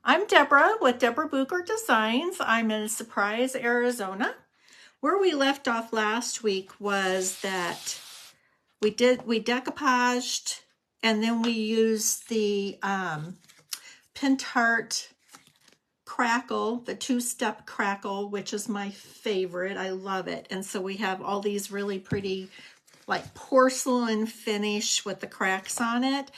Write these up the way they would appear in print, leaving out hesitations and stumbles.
I'm Deborah with Deborah Bucher Designs. I'm in Surprise, Arizona. Where we left off last week was that we decoupaged and then we used the Pintart crackle, the two-step crackle, which is my favorite. I love it. And so we have all these really pretty like porcelain finish with the cracks on it.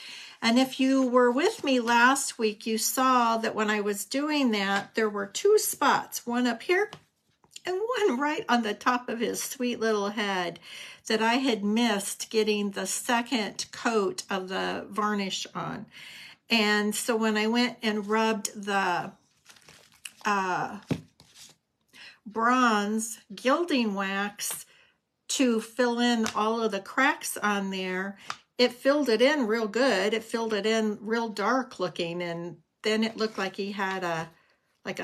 And if you were with me last week, you saw that when I was doing that, there were two spots, one up here and one right on the top of his sweet little head that I had missed getting the second coat of the varnish on. And so when I went and rubbed the bronze gilding wax to fill in all of the cracks on there, it filled it in real good. It filled it in real dark looking, and then it looked like he had a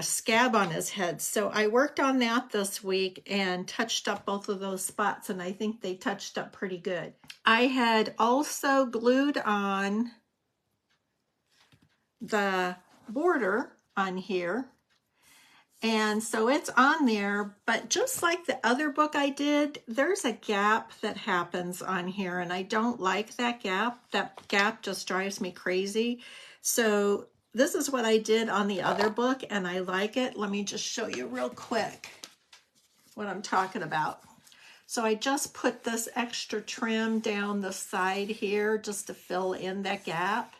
scab on his head. So I worked on that this week and touched up both of those spots, and I think they touched up pretty good. I had also glued on the border on here, and so it's on there, but just like the other book I did, there's a gap that happens on here, and I don't like that gap. That gap just drives me crazy. So this is what I did on the other book, and I like it. Let me just show you real quick what I'm talking about. So I just put this extra trim down the side here just to fill in that gap.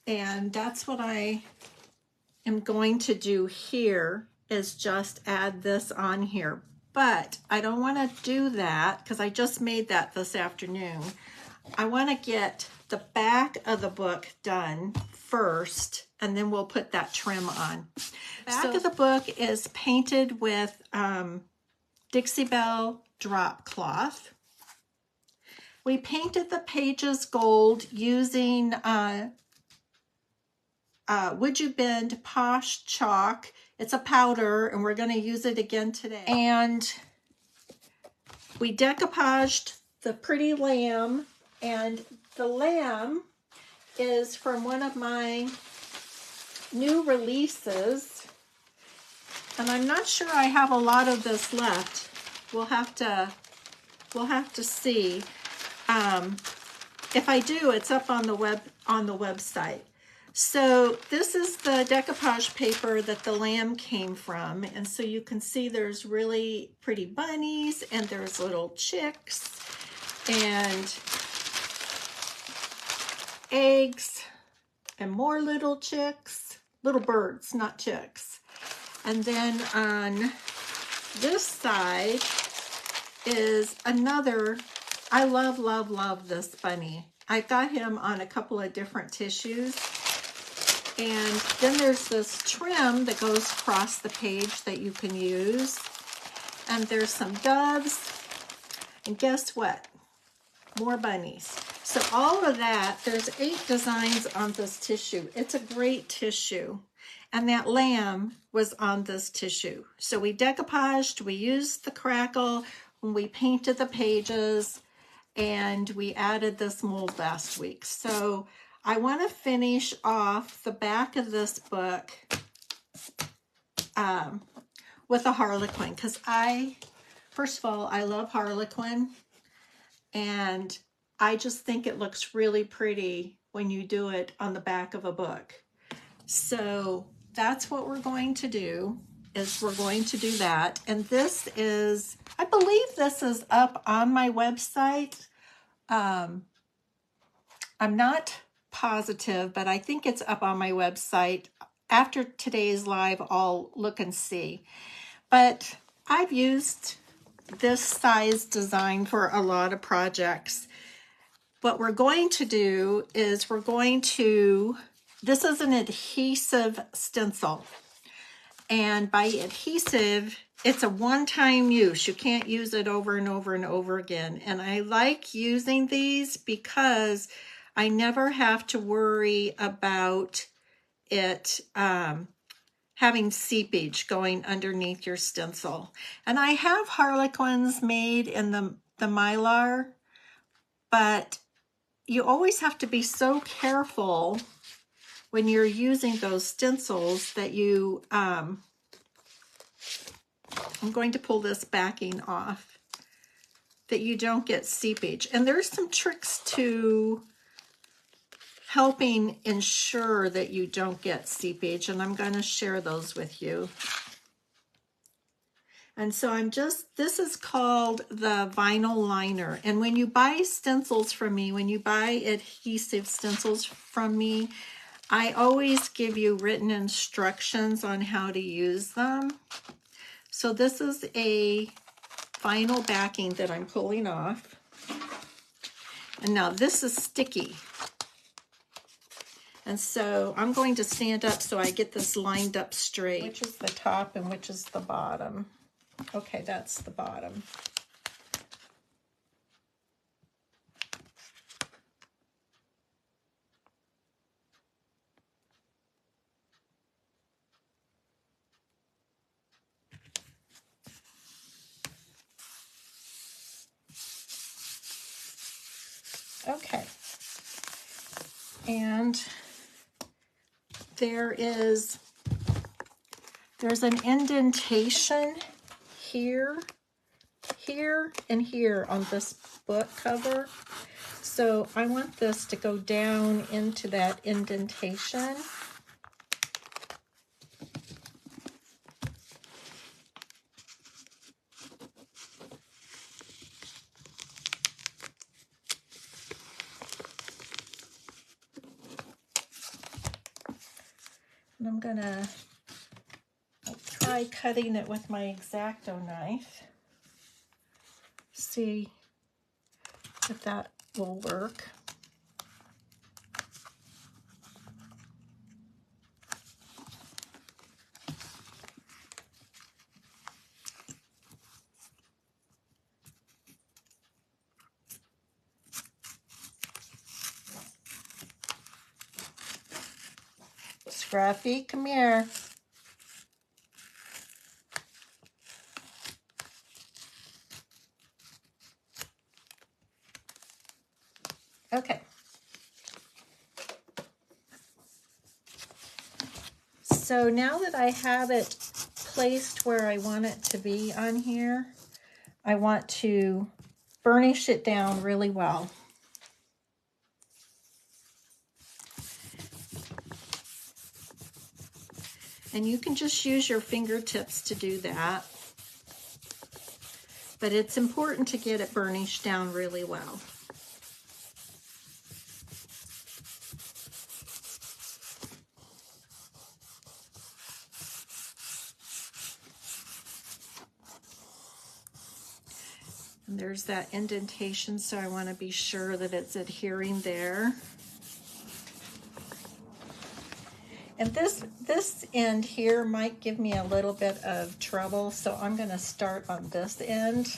And that's what I am going to do here, is just add this on here. But I don't want to do that because I just made that this afternoon. I want to get the back of the book done first, and then we'll put that trim on. The back of the book is painted with Dixie Belle drop cloth. We painted the pages gold using WoodUbend Posh chalk. It's a powder, and we're going to use it again today. And we decoupaged the pretty lamb, and the lamb is from one of my new releases, and I'm not sure I have a lot of this left. We'll have to see. If I do, it's up on the website. So this is the decoupage paper that the lamb came from, and so you can see there's really pretty bunnies, and there's little chicks and eggs and more little chicks, little birds, not chicks. And then on this side is another, I love this bunny. I got him on a couple of different tissues. And then there's this trim that goes across the page that you can use. And there's some doves. And guess what? More bunnies. So all of that, there's 8 designs on this tissue. It's a great tissue. And that lamb was on this tissue. So we decoupaged, we used the crackle, we painted the pages, and we added this mold last week. So I want to finish off the back of this book with a Harlequin, because first of all, I love Harlequin, and I just think it looks really pretty when you do it on the back of a book. So that's what we're going to do, is we're going to do that. And this is, I believe this is up on my website. I'm not positive, but I think it's up on my website. After today's live, I'll look and see. But I've used this size design for a lot of projects. What we're going to do is this is an adhesive stencil. And by adhesive, it's a one-time use. You can't use it over and over and over again. And I like using these because I never have to worry about it having seepage going underneath your stencil. And I have Harlequins made in the Mylar, but you always have to be so careful when you're using those stencils that you, I'm going to pull this backing off, that you don't get seepage. And there's some tricks to helping ensure that you don't get seepage, and I'm going to share those with you. And so this is called the vinyl liner. And when you buy stencils from me, when you buy adhesive stencils from me, I always give you written instructions on how to use them. So this is a vinyl backing that I'm pulling off. And now this is sticky. And so I'm going to stand up so I get this lined up straight. Which is the top and which is the bottom? Okay, that's the bottom. Okay. And there's an indentation here, here, and here on this book cover. So I want this to go down into that indentation. And I'm gonna try cutting it with my X-Acto knife. See if that will work. Scruffy, come here. Okay. So now that I have it placed where I want it to be on here, I want to burnish it down really well. And you can just use your fingertips to do that. But it's important to get it burnished down really well. And there's that indentation, so I want to be sure that it's adhering there. And this end here might give me a little bit of trouble, so I'm going to start on this end.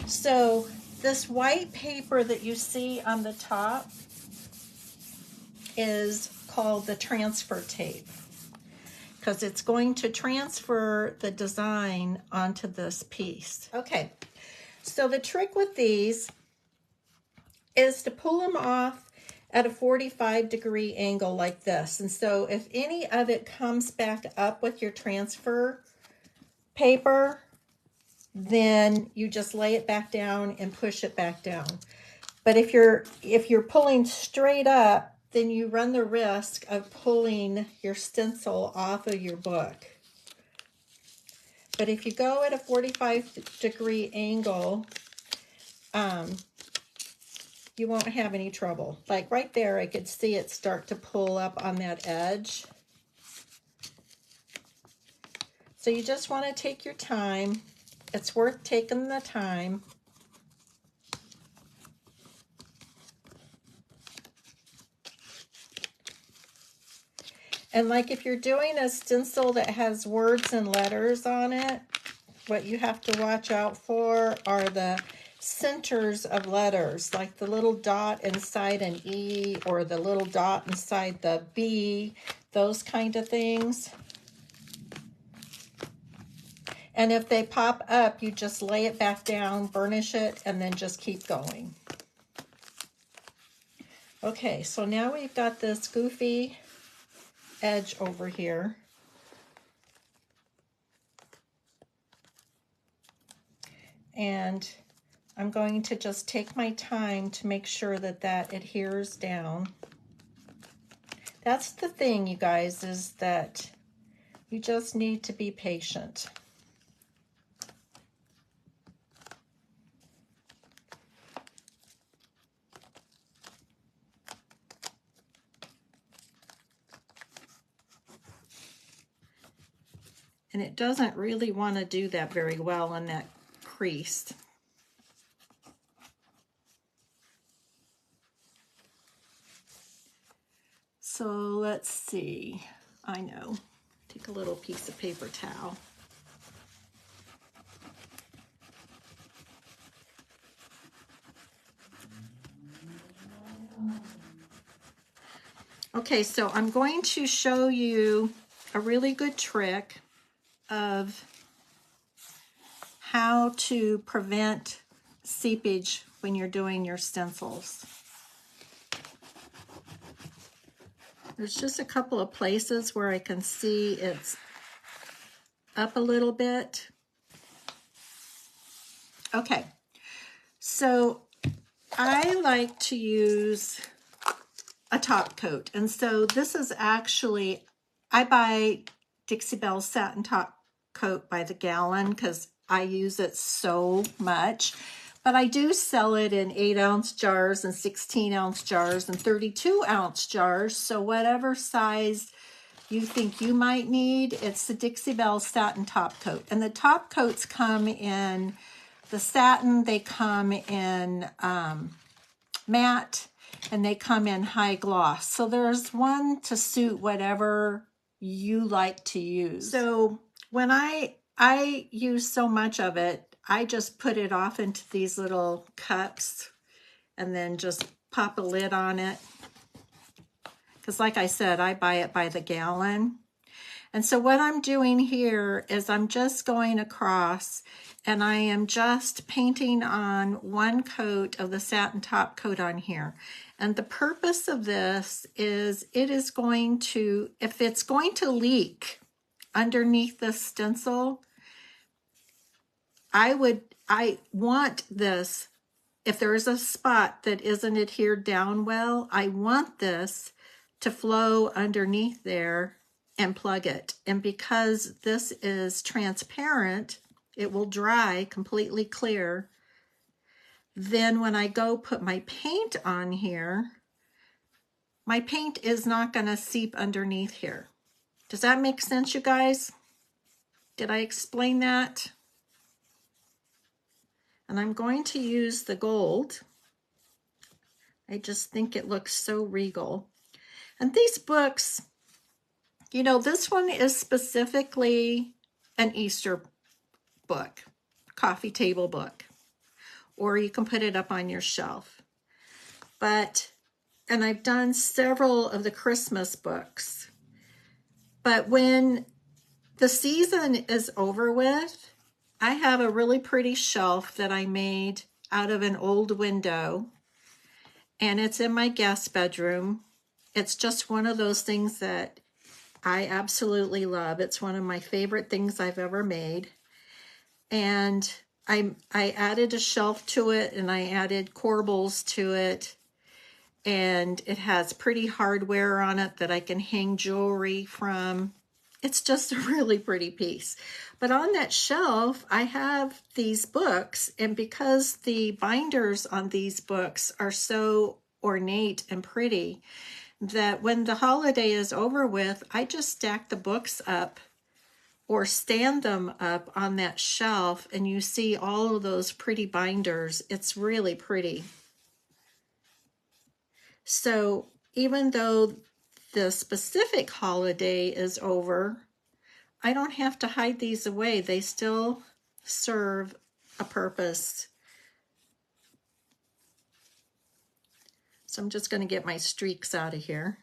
So this white paper that you see on the top is called the transfer tape, because it's going to transfer the design onto this piece. Okay, so the trick with these is to pull them off at a 45-degree angle like this. And so if any of it comes back up with your transfer paper, then you just lay it back down and push it back down. But if you're pulling straight up, then you run the risk of pulling your stencil off of your book. But if you go at a 45-degree angle, you won't have any trouble. Like right there, I could see it start to pull up on that edge. So you just want to take your time. It's worth taking the time. And like if you're doing a stencil that has words and letters on it, what you have to watch out for are the centers of letters, like the little dot inside an E or the little dot inside the B, those kind of things. And if they pop up, you just lay it back down, burnish it, and then just keep going. Okay, so now we've got this goofy edge over here. And I'm going to just take my time to make sure that that adheres down. That's the thing, you guys, is that you just need to be patient. And it doesn't really want to do that very well in that crease. So let's see. I know. Take a little piece of paper towel. Okay, so I'm going to show you a really good trick of how to prevent seepage when you're doing your stencils. There's just a couple of places where I can see it's up a little bit. Okay, so I like to use a top coat, and so this is actually, I buy Dixie Belle satin top coat by the gallon because I use it so much, but I do sell it in 8-ounce jars and 16-ounce jars and 32-ounce jars, so whatever size you think you might need, it's the Dixie Belle satin top coat. And the top coats come in the satin, they come in matte, and they come in high gloss. So there's one to suit whatever you like to use. So when I use so much of it, I just put it off into these little cups and then just pop a lid on it. Because like I said, I buy it by the gallon. And so what I'm doing here is I'm just going across and I am just painting on one coat of the satin top coat on here. And the purpose of this is it is going to, if it's going to leak underneath the stencil, I want this, if there's a spot that isn't adhered down well, I want this to flow underneath there and plug it. And because this is transparent, it will dry completely clear. Then when I go put my paint on here, my paint is not going to seep underneath here. Does that make sense, you guys? Did I explain that? And I'm going to use the gold. I just think it looks so regal. And these books, you know, this one is specifically an Easter book, coffee table book, or you can put it up on your shelf. And I've done several of the Christmas books, but when the season is over with, I have a really pretty shelf that I made out of an old window, and it's in my guest bedroom. It's just one of those things that I absolutely love. It's one of my favorite things I've ever made. And I added a shelf to it, and I added corbels to it, and it has pretty hardware on it that I can hang jewelry from. It's just a really pretty piece. But on that shelf, I have these books, and because the binders on these books are so ornate and pretty, that when the holiday is over with, I just stack the books up or stand them up on that shelf, and you see all of those pretty binders. It's really pretty. So even though the specific holiday is over, I don't have to hide these away. They still serve a purpose. So I'm just going to get my streaks out of here.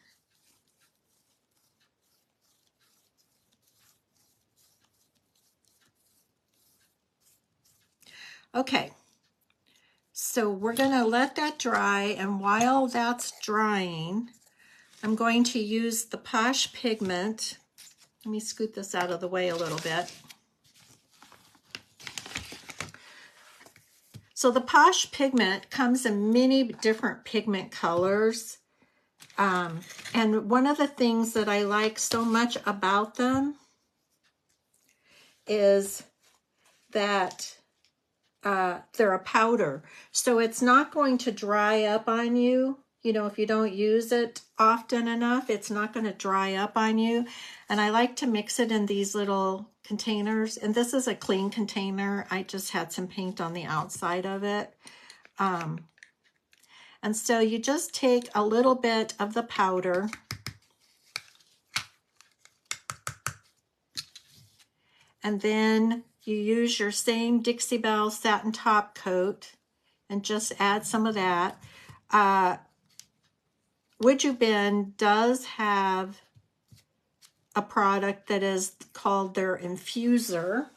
Okay, so So we're going to let that dry, and while that's drying, I'm going to use the Posh pigment. Let me scoot this out of the way a little bit. So the Posh pigment comes in many different pigment colors. And one of the things that I like so much about them is that they're a powder. So it's not going to dry up on you. You know, if you don't use it often enough, it's not going to dry up on you. And I like to mix it in these little containers. And this is a clean container. I just had some paint on the outside of it. And so you just take a little bit of the powder and then you use your same Dixie Belle satin top coat and just add some of that. WoodUbend does have a product that is called their infuser.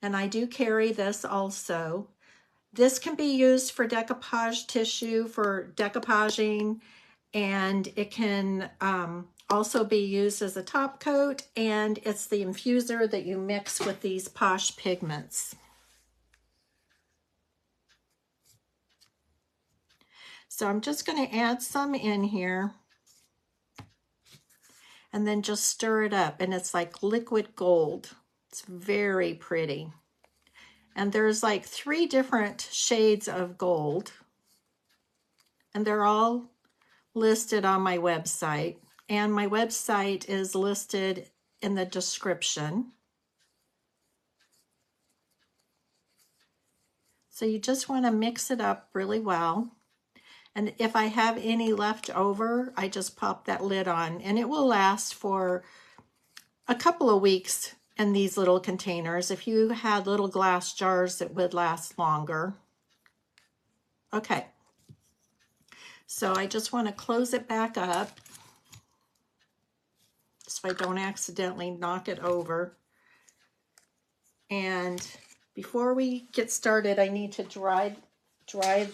And I do carry this also. This can be used for decoupage tissue, for decoupaging, and it can also be used as a top coat, and it's the infuser that you mix with these Posh pigments. So I'm just going to add some in here and then just stir it up, and it's like liquid gold. It's very pretty. And there's like 3 different shades of gold, and they're all listed on my website. And my website is listed in the description. So you just want to mix it up really well. And if I have any left over, I just pop that lid on, and it will last for a couple of weeks in these little containers. If you had little glass jars, it would last longer. Okay, so I just want to close it back up so I don't accidentally knock it over. And before we get started, I need to dry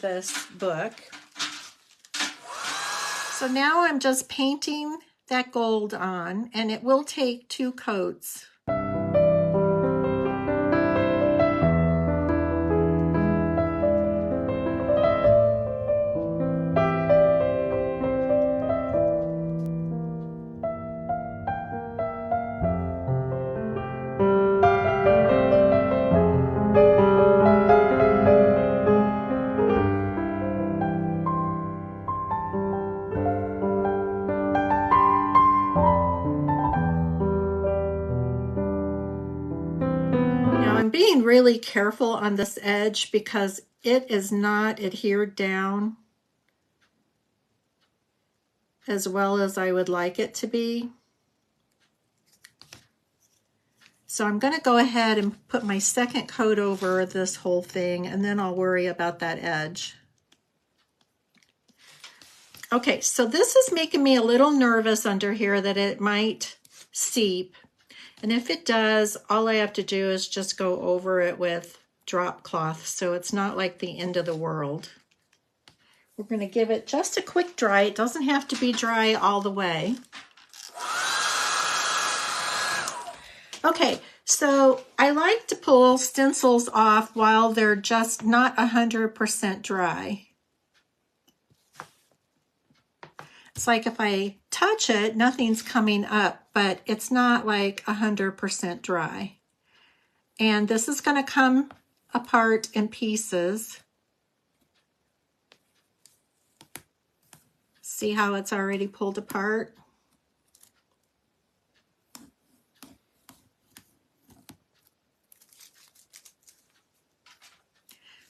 this book. So now I'm just painting that gold on, and it will take 2 coats. Being really careful on this edge because it is not adhered down as well as I would like it to be. So I'm going to go ahead and put my second coat over this whole thing, and then I'll worry about that edge. Okay, so this is making me a little nervous under here that it might seep. And if it does, all I have to do is just go over it with drop cloth, so it's not like the end of the world. We're going to give it just a quick dry. It doesn't have to be dry all the way. Okay, so I like to pull stencils off while they're just not 100% dry. It's like if I touch it, nothing's coming up, but it's not like 100% dry. And this is going to come apart in pieces. See how it's already pulled apart?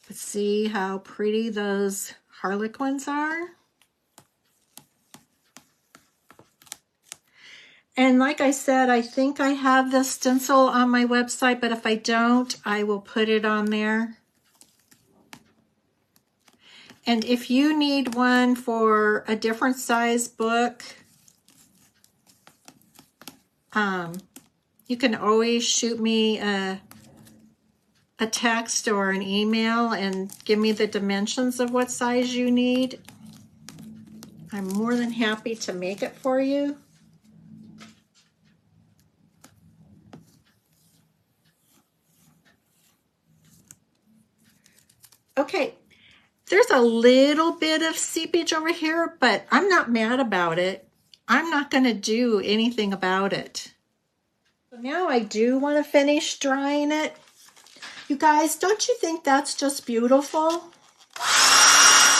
But see how pretty those harlequins are? And like I said, I think I have the stencil on my website, but if I don't, I will put it on there. And if you need one for a different size book, you can always shoot me a a text or an email and give me the dimensions of what size you need, I'm more than happy to make it for you. Okay, there's a little bit of seepage over here, but I'm not mad about it. I'm not going to do anything about it. So now I do want to finish drying it. You guys, don't you think that's just beautiful?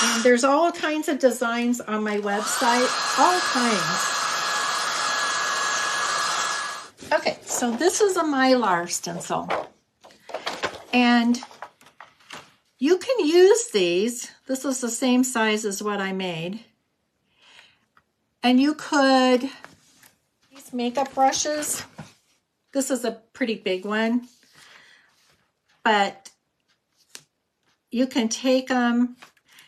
And there's all kinds of designs on my website, all kinds. Okay, so this is a Mylar stencil. And you can use these. This is the same size as what I made. And you could, these makeup brushes, this is a pretty big one, but you can take them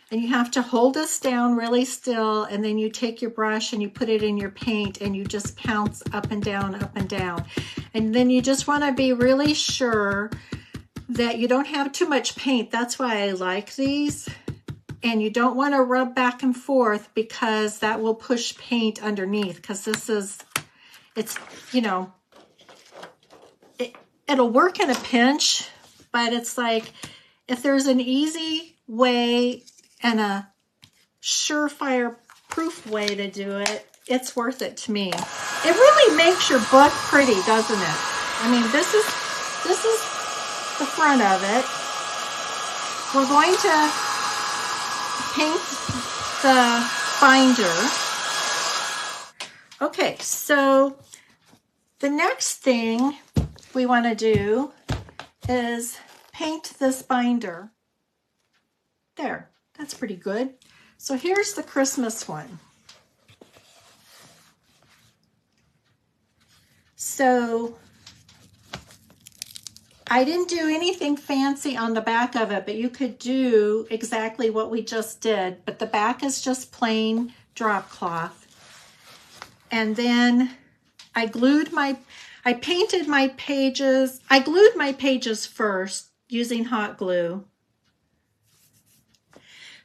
and you have to hold this down really still, and then you take your brush and you put it in your paint and you just pounce up and down, up and down. And then you just want to be really sure that you don't have too much paint. That's why I like these. And you don't want to rub back and forth because that will push paint underneath, because this is, it's, you know, it'll work in a pinch, but it's like, if there's an easy way and a surefire proof way to do it, it's worth it to me. It really makes your book pretty, doesn't it? I mean, this is the front of it. We're going to paint the binder. Okay, so the next thing we want to do is paint this binder. There, that's pretty good. So here's the Christmas one. So I didn't do anything fancy on the back of it, but you could do exactly what we just did. But the back is just plain drop cloth. And then I glued I painted my pages. I glued my pages first using hot glue.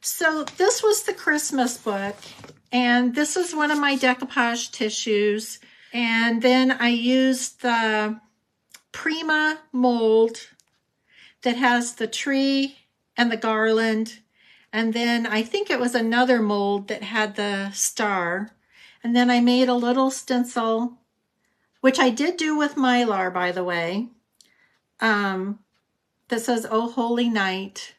So this was the Christmas book, and this is one of my decoupage tissues. And then I used the Prima mold that has the tree and the garland. And then I think it was another mold that had the star. And then I made a little stencil, which I did do with Mylar, by the way, that says, "Oh Holy Night."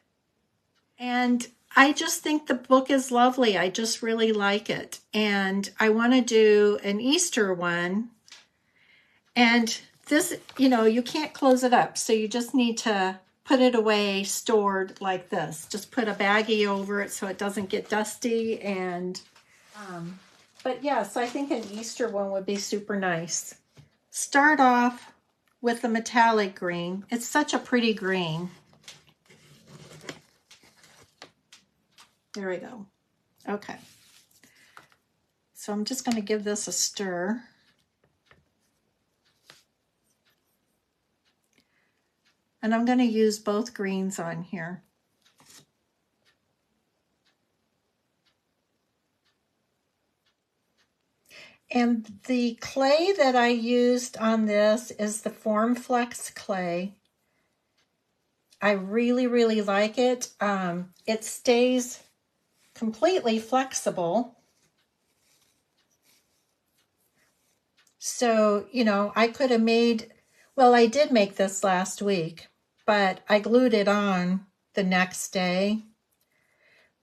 And I just think the book is lovely. I just really like it. And I want to do an Easter one. And this, you know, you can't close it up. So you just need to put it away stored like this. Just put a baggie over it so it doesn't get dusty. And, but yes, I think an Easter one would be super nice. Start off with the metallic green. It's such a pretty green. There we go. Okay. So I'm just going to give this a stir. And I'm going to use both greens on here. And the clay that I used on this is the FormFlex clay. I really, really like it. It stays completely flexible. So, you know, I could have made, well, I did make this last week, but I glued it on the next day.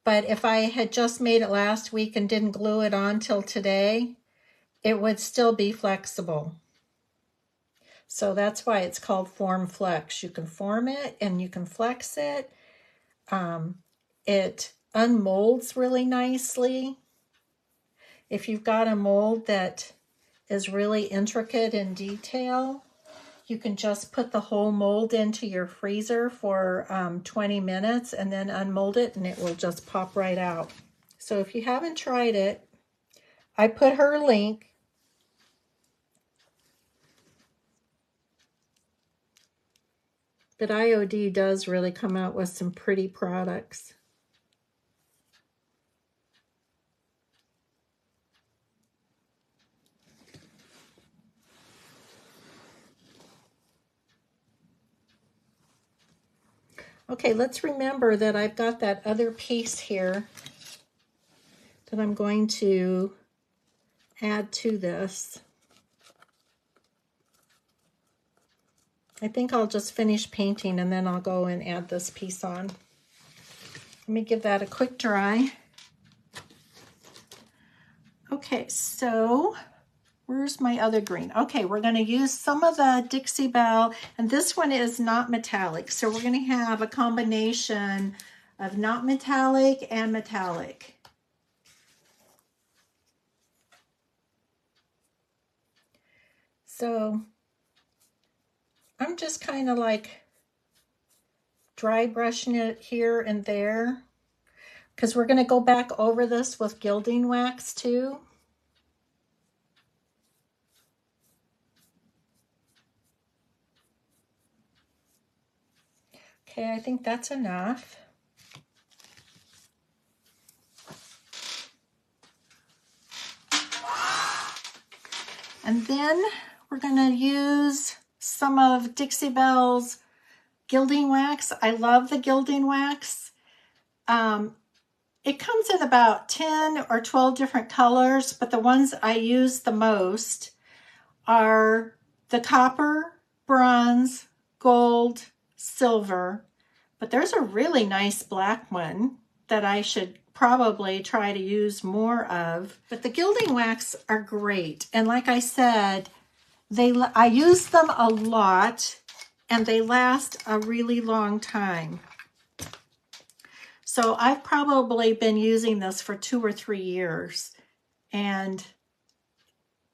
But if I had just made it last week and didn't glue it on till today, it would still be flexible. So that's why it's called FormFlex. You can form it and you can flex it. It unmolds really nicely. If you've got a mold that is really intricate in detail, you can just put the whole mold into your freezer for 20 minutes and then unmold it, and it will just pop right out. So if you haven't tried it, I put her link. But IOD does really come out with some pretty products. Okay, let's remember that I've got that other piece here that I'm going to add to this. I think I'll just finish painting and then I'll go and add this piece on. Let me give that a quick dry. Okay, so where's my other green? Okay, we're going to use some of the Dixie Belle, and this one is not metallic. So we're going to have a combination of not metallic and metallic. So I'm just kind of like dry brushing it here and there because we're going to go back over this with gilding wax too. Okay, I think that's enough. And then we're going to use some of Dixie Belle's gilding wax. I love the gilding wax. It comes in about 10 or 12 different colors, but the ones I use the most are the copper, bronze, gold, silver, but there's a really nice black one that I should probably try to use more of. But the gilding wax are great. And like I said, I use them a lot and they last a really long time. So I've probably been using this for 2 or 3 years and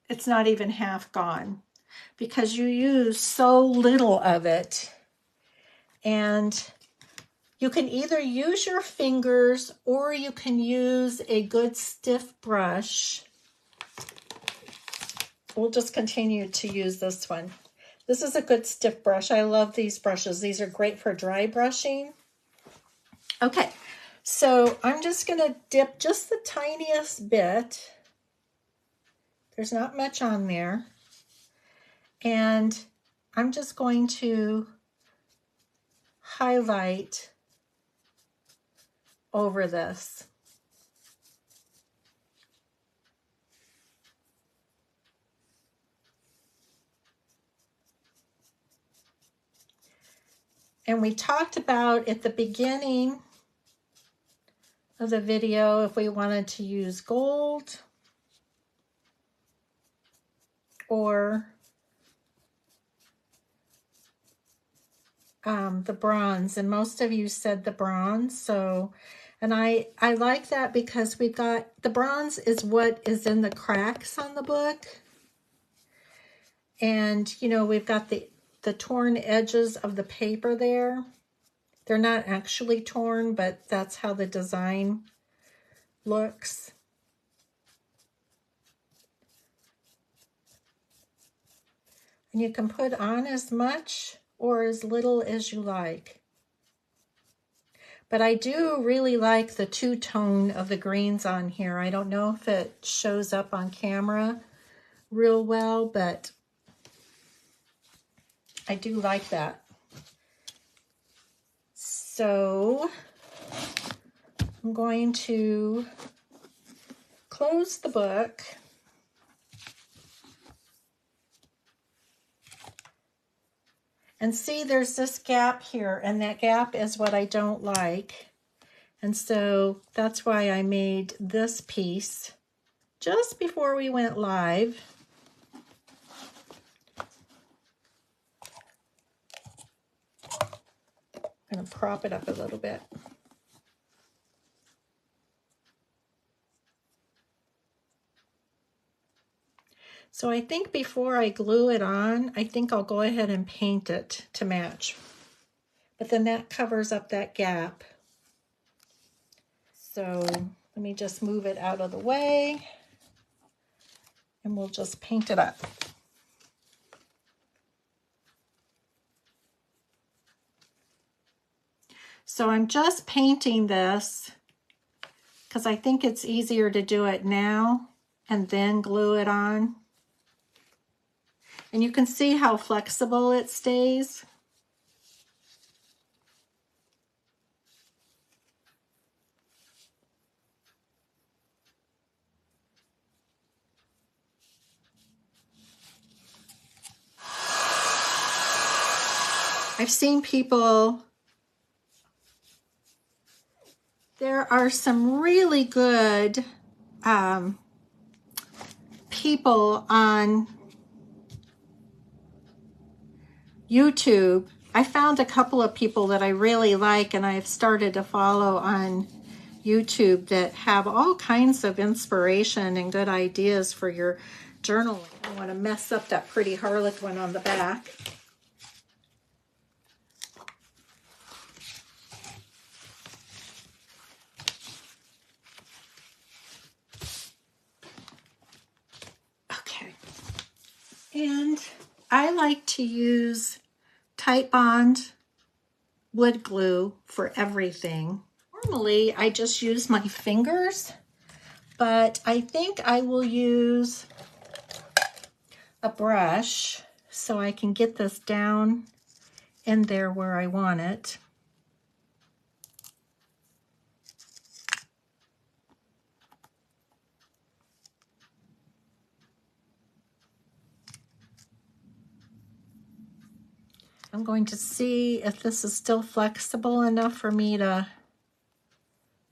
it's not even half gone because you use so little of it. And you can either use your fingers or you can use a good stiff brush. We'll just continue to use this one. This is a good stiff brush. I love these brushes. These are great for dry brushing. Okay, so I'm just going to dip just the tiniest bit. There's not much on there. And I'm just going to highlight over this. And we talked about at the beginning of the video if we wanted to use gold or the bronze, and most of you said the bronze. So, and I like that because we've got, the bronze is what is in the cracks on the book. And, you know, we've got the torn edges of the paper there. They're not actually torn, but that's how the design looks. And you can put on as much or as little as you like. But I do really like the two-tone of the greens on here. I don't know if it shows up on camera real well, but I do like that. So I'm going to close the book. And see, there's this gap here, and that gap is what I don't like. And so that's why I made this piece just before we went live. I'm going to prop it up a little bit. So I think before I glue it on, I think I'll go ahead and paint it to match. But then that covers up that gap. So let me just move it out of the way and we'll just paint it up. So I'm just painting this because I think it's easier to do it now and then glue it on. And you can see how flexible it stays. I've seen people, there are some really good people on YouTube. I found a couple of people that I really like and I've started to follow on YouTube that have all kinds of inspiration and good ideas for your journaling. I want to mess up that pretty harlequin on the back. Okay. And I like to use Tite Bond wood glue for everything. Normally, I just use my fingers, but I think I will use a brush so I can get this down in there where I want it. I'm going to see if this is still flexible enough for me to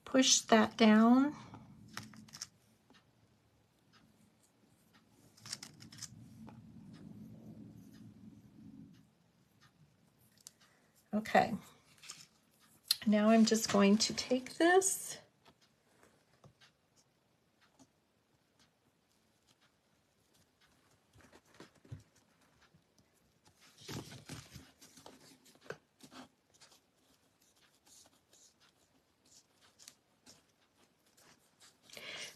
push that down. Okay, now I'm just going to take this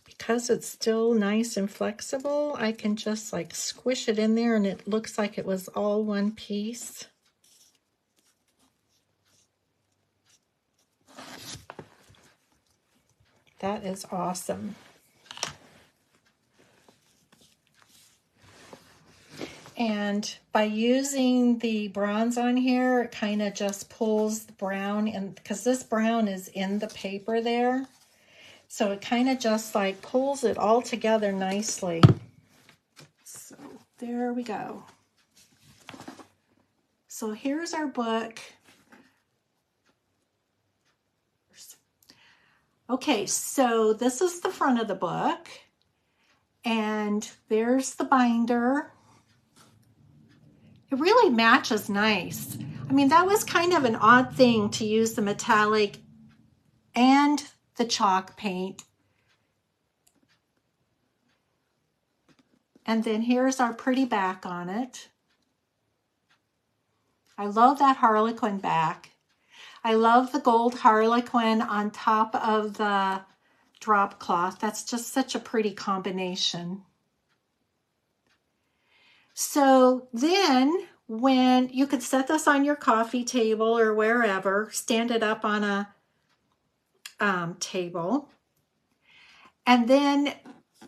because it's still nice and flexible. I can just like squish it in there and it looks like it was all one piece. That is awesome. And by using the bronze on here, it kind of just pulls the brown in, because this brown is in the paper there. So it kind of just like pulls it all together nicely. So there we go. So here's our book. Okay, so this is the front of the book. And there's the binder. It really matches nice. I mean, that was kind of an odd thing to use the metallic and the chalk paint. And then here's our pretty back on it. I love that harlequin back. I love the gold harlequin on top of the drop cloth. That's just such a pretty combination. So then when you could set this on your coffee table or wherever, stand it up on a table. And then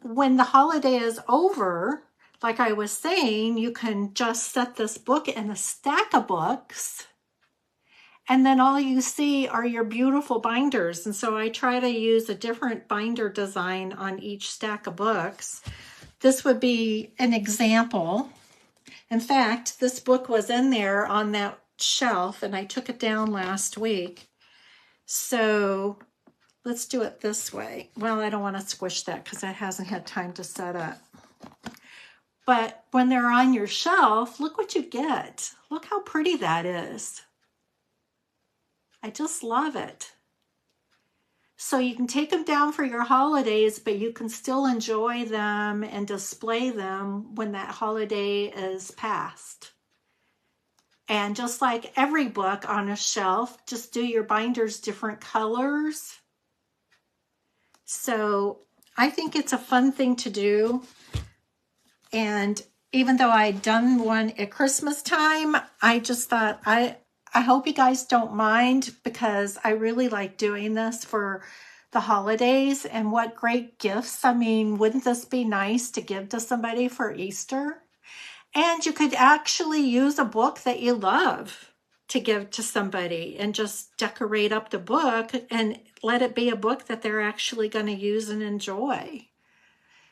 when the holiday is over, like I was saying, you can just set this book in a stack of books. And then all you see are your beautiful binders. And so I try to use a different binder design on each stack of books. This would be an example. In fact, this book was in there on that shelf and I took it down last week. So let's do it this way. Well, I don't want to squish that because it hasn't had time to set up. But when they're on your shelf, look what you get. Look how pretty that is. I just love it. So you can take them down for your holidays, but you can still enjoy them and display them when that holiday is past. And just like every book on a shelf, just do your binders different colors. So I think it's a fun thing to do. And even though I'd done one at Christmas time, I just thought I I hope you guys don't mind, because I really like doing this for the holidays. And what great gifts. I mean, wouldn't this be nice to give to somebody for Easter? And you could actually use a book that you love to give to somebody and just decorate up the book and let it be a book that they're actually going to use and enjoy.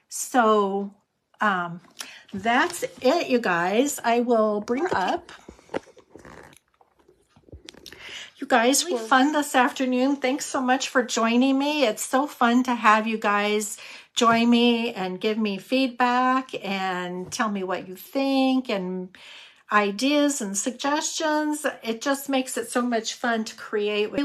So that's it, you guys. I will bring up. You guys were fun this afternoon. Thanks so much for joining me. It's so fun to have you guys join me and give me feedback and tell me what you think and ideas and suggestions. It just makes it so much fun to create with